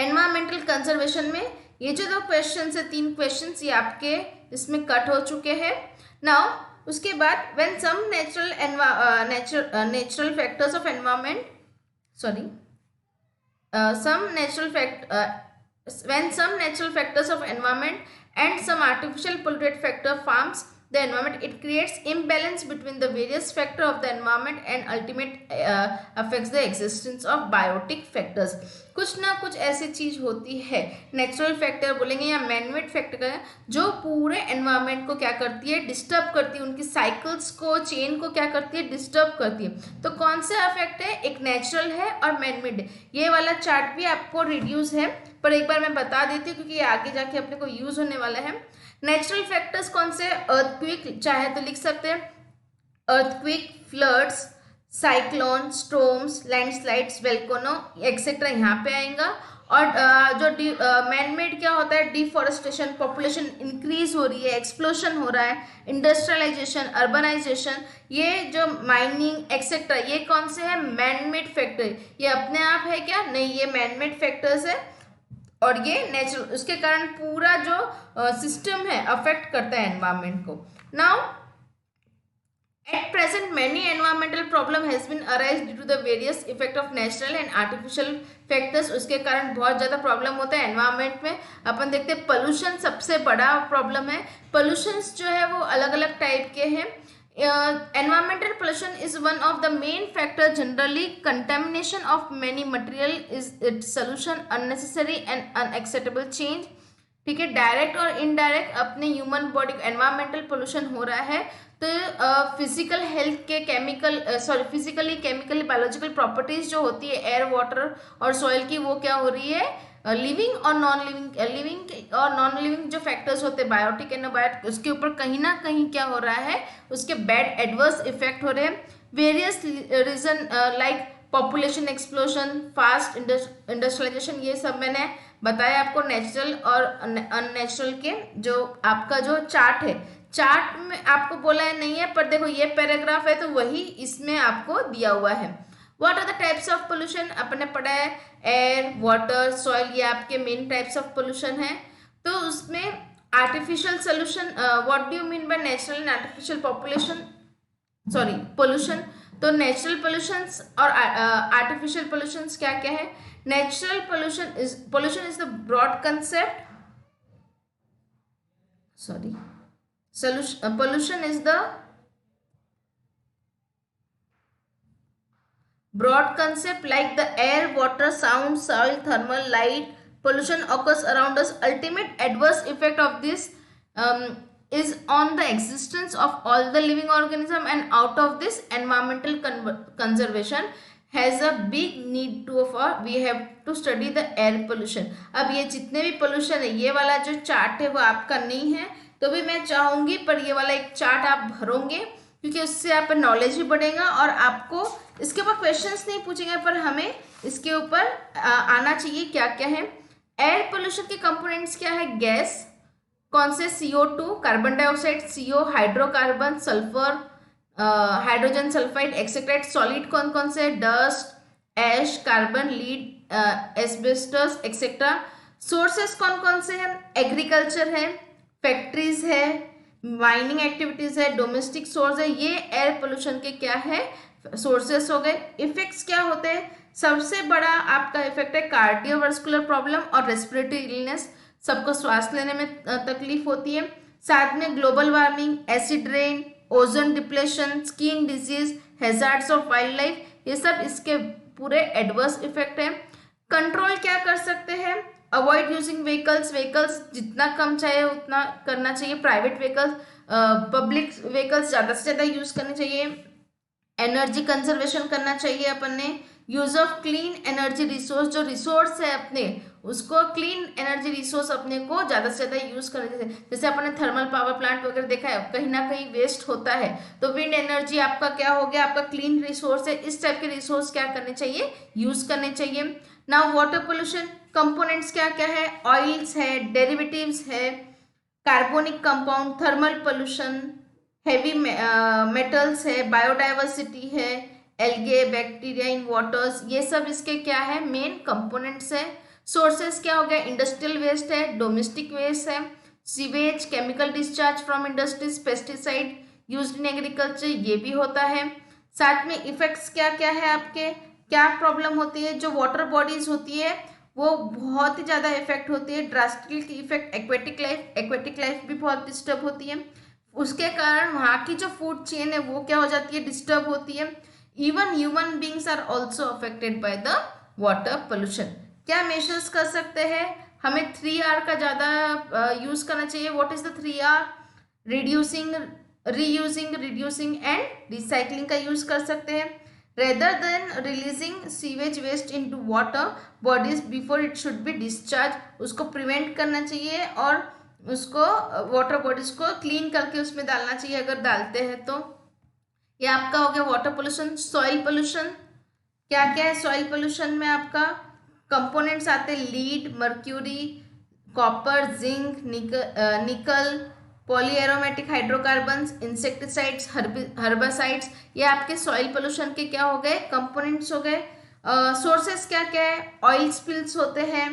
Environmental conservation में ये जो 2 क्वेश्चन है, 3 क्वेश्चन ये आपके इसमें कट हो चुके हैं। नाउ उसके बाद when some natural factors of environment when some natural factors of environment and some artificial polluted factor farms the environment, it creates imbalance between the various factor of the environment and ultimate affects the existence of biotic factors। कुछ ना कुछ ऐसी चीज होती है, natural factor बोलेंगे या manmade factor, जो पूरे एनवायरनमेंट को क्या करती है, डिस्टर्ब करती है, उनकी साइकिल्स को, चेन को क्या करती है, डिस्टर्ब करती है। तो कौन सा इफेक्ट है, एक नेचुरल है और मैनमेड है। ये वाला चार्ट भी आपको रिड्यूस है, पर एक बार मैं बता देती हूँ क्योंकि ये आगे जाके अपने को यूज होने वाला है। नेचुरल फैक्टर्स कौन से, अर्थक्वेक चाहे तो लिख सकते हैं, earthquake, floods, cyclone, storms, landslides, volcano etcetera यहाँ पे आएगा। और जो मैनमेड क्या होता है, डिफॉरेस्टेशन, पॉपुलेशन इंक्रीज हो रही है, एक्सप्लोशन हो रहा है, इंडस्ट्रियलाइजेशन, अर्बनाइजेशन, ये जो माइनिंग एक्सेट्रा, ये कौन से है, मैनमेड फैक्टर। ये अपने आप है क्या, नहीं, ये मैनमेड फैक्टर्स है और ये नेचुरल, उसके कारण पूरा जो सिस्टम है अफेक्ट करता है एनवायरमेंट को। Now at present many environmental problem has been arise due to the various effect of natural and artificial factors। उसके कारण बहुत ज़्यादा प्रॉब्लम होता है एनवायरनमेंट में। अपन देखते हैं पोल्यूशन सबसे बड़ा प्रॉब्लम है। पोल्यूशंस जो है वो अलग अलग टाइप के हैं। environmental pollution is one of the main factor, generally contamination of many material is its solution, unnecessary and unacceptable change। ठीक है, डायरेक्ट और इनडायरेक्ट अपने ह्यूमन बॉडी एनवायरमेंटल पोल्यूशन हो रहा है, तो फिजिकल हेल्थ के फिजिकली केमिकली बायोलॉजिकल प्रॉपर्टीज जो होती है एयर, वाटर और सॉइल की, वो क्या हो रही है, लिविंग और नॉन लिविंग जो फैक्टर्स होते हैं बायोटिक एंड बायोटिक, उसके ऊपर कहीं ना कहीं क्या हो रहा है, उसके बैड एडवर्स इफेक्ट हो रहे हैं। Various reason like population explosion, fast industrialisation, ये सब मैंने बताया आपको नेचुरल और अननेचुरल के। जो आपका जो चार्ट है, चार्ट में आपको बोला है नहीं है, पर देखो ये पैराग्राफ है तो वही इसमें आपको दिया हुआ है। What are the types of pollution, अपने पढ़ा है एयर, वाटर, सॉइल, ये आपके मेन टाइप्स ऑफ पोल्यूशन है। तो उसमें artificial solution, what do you mean by natural and artificial pollution. तो नेचुरल पोल्यूशंस और आर्टिफिशियल पोल्यूशंस क्या क्या है। Natural pollution is the broad concept, pollution is the broad concept like the air, water, sound, soil, thermal, light. Pollution occurs around us. Ultimate adverse effect of this is on the existence of all the living organism, and out of this environmental conservation has a big need to we have to study the air pollution। अब ये जितने भी pollution है, ये वाला जो chart है वो आपका नहीं है, तो भी मैं चाहूंगी पर ये वाला एक चार्ट आप भरोगे, क्योंकि उससे आप नॉलेज भी बढ़ेगा और आपको इसके ऊपर क्वेश्चंस नहीं पूछेंगे, पर हमें इसके ऊपर आना चाहिए क्या क्या है। एयर पोल्यूशन के कंपोनेंट्स क्या है, गैस कौन से, CO2, carbon dioxide, CO, hydrocarbon, sulphur, hydrogen sulphide etcetera. Solid कौन कौन से, dust, ash, carbon, lead, asbestos etcetera. Sources कौन कौन से हैं, एग्रीकल्चर है, फैक्ट्रीज है, माइनिंग एक्टिविटीज है, डोमेस्टिक सोर्स है। ये एयर पोल्यूशन के क्या है, सोर्सेस हो गए। इफेक्ट्स क्या होते हैं, सबसे बड़ा आपका इफेक्ट है कार्डियोवास्कुलर प्रॉब्लम और रेस्पिरेटरी इलनेस, सबको सांस लेने में तकलीफ होती है। साथ में global warming, acid rain, ozone depletion, skin disease, hazards of wild life, ये सब इसके पूरे एडवर्स इफेक्ट है। कंट्रोल क्या कर सकते हैं, अवॉइड यूजिंग व्हीकल्स जितना कम चाहे उतना करना चाहिए। प्राइवेट व्हीकल्स, पब्लिक व्हीकल्स ज़्यादा से ज़्यादा यूज़ करनी चाहिए। एनर्जी कंजर्वेशन करना चाहिए अपन ने। Use of clean energy resource, जो रिसोर्स है अपने उसको क्लीन एनर्जी रिसोर्स अपने को ज़्यादा से ज़्यादा यूज़ करना चाहिए। जैसे अपन ने थर्मल पावर प्लांट वगैरह देखा है, कहीं ना कहीं वेस्ट होता है, तो विंड एनर्जी आपका क्या हो गया, आपका क्लीन रिसोर्स है। इस टाइप के रिसोर्स क्या करने चाहिए, यूज़ करने चाहिए। नाउ वाटर पोल्यूशन कंपोनेंट्स क्या क्या है, ऑयल्स है, डेरिवेटिव्स है, carbonic compound, thermal pollution, heavy metals है, बायोडाइवर्सिटी है, एल्गे, बैक्टीरिया इन वाटर्स, ये सब इसके क्या है, मेन कंपोनेंट्स है। सोर्सेस क्या हो गया, इंडस्ट्रियल वेस्ट है, डोमेस्टिक वेस्ट है, sewage, chemical discharge from industries, pesticide used in agriculture, ये भी होता है। साथ में इफेक्ट्स क्या क्या है आपके, क्या प्रॉब्लम होती है, जो वाटर बॉडीज होती है वो बहुत ही ज़्यादा इफेक्ट होती है, ड्रास्टिक इफेक्ट, एक्वेटिक लाइफ भी बहुत डिस्टर्ब होती है, उसके कारण वहाँ की जो फूड चेन है वो क्या हो जाती है, डिस्टर्ब होती है। Even human beings are also affected by the water pollution. क्या मेजर्स कर सकते हैं, हमें 3R का ज़्यादा यूज़ करना चाहिए। What is the 3R, reducing, reusing, reducing and recycling का यूज़ कर सकते हैं। Rather than releasing sewage waste into water bodies before it should be discharge, उसको प्रिवेंट करना चाहिए और उसको वाटर बॉडीज को क्लीन करके उसमें डालना चाहिए अगर डालते हैं तो। ये आपका हो गया वाटर पोल्यूशन। सॉइल पोल्यूशन क्या क्या है, सॉइल पोल्यूशन में आपका कंपोनेंट्स आते हैं, लीड, मर्क्यूरी, कॉपर, जिंक, निकल, पॉलीएरोमेटिक हाइड्रोकार्बन्स, इंसेक्टिसाइड्स, हर्बासाइड्स, ये आपके सॉइल पोल्यूशन के क्या हो गए, कंपोनेंट्स हो गए। सोर्सेस क्या क्या है, ऑयल स्पिल्स होते हैं,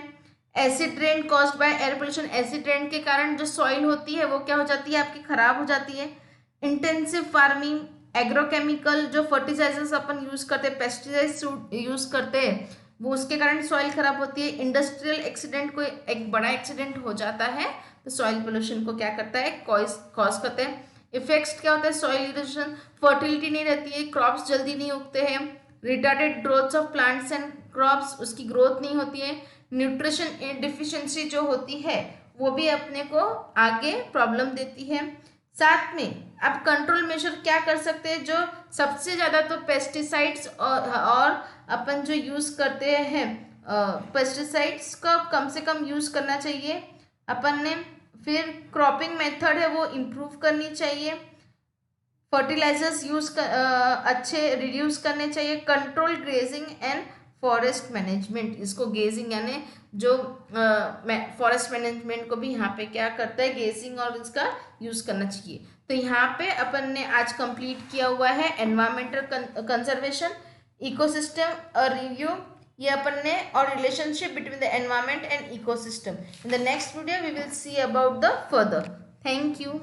acid rain caused by air pollution, acid rain के कारण जो सॉइल होती है वो क्या हो जाती है आपकी खराब हो जाती है। इंटेंसिव फार्मिंग, एग्रोकेमिकल, जो फर्टिलाइजर्स अपन यूज करते हैं, पेस्टिसाइड्स यूज करते हैं, वो उसके कारण सॉइल खराब होती है। इंडस्ट्रियल एक्सीडेंट, कोई एक बड़ा एक्सीडेंट हो जाता है तो सॉइल पोल्यूशन को क्या करता है, कॉज करते हैं। इफेक्ट्स क्या होता है, सॉइल इरोजन, फर्टिलिटी नहीं रहती है, क्रॉप्स जल्दी नहीं उगते हैं, retarded growth of plants and crops, उसकी ग्रोथ नहीं होती है। न्यूट्रिशन डिफिशिएंसी जो होती है वो भी अपने को आगे प्रॉब्लम देती है। साथ में आप कंट्रोल मेजर क्या कर सकते हैं, जो सबसे ज़्यादा तो पेस्टिसाइड्स और अपन जो यूज़ करते हैं पेस्टिसाइड्स का कम से कम यूज़ करना चाहिए अपन ने। फिर क्रॉपिंग मेथड है वो इम्प्रूव करनी चाहिए, फर्टिलाइजर्स अच्छे रिड्यूस करने चाहिए, control grazing and forest management, इसको गेजिंग यानी जो फॉरेस्ट मैनेजमेंट को भी यहाँ पे क्या करता है, गेजिंग और इसका यूज़ करना चाहिए। तो यहाँ पे अपन ने आज कंप्लीट किया हुआ है एनवायरमेंटल कंजर्वेशन, इकोसिस्टम रिव्यू, ये अपन ने, और relationship between the environment and ecosystem. In the next video we will see about the further. Thank you.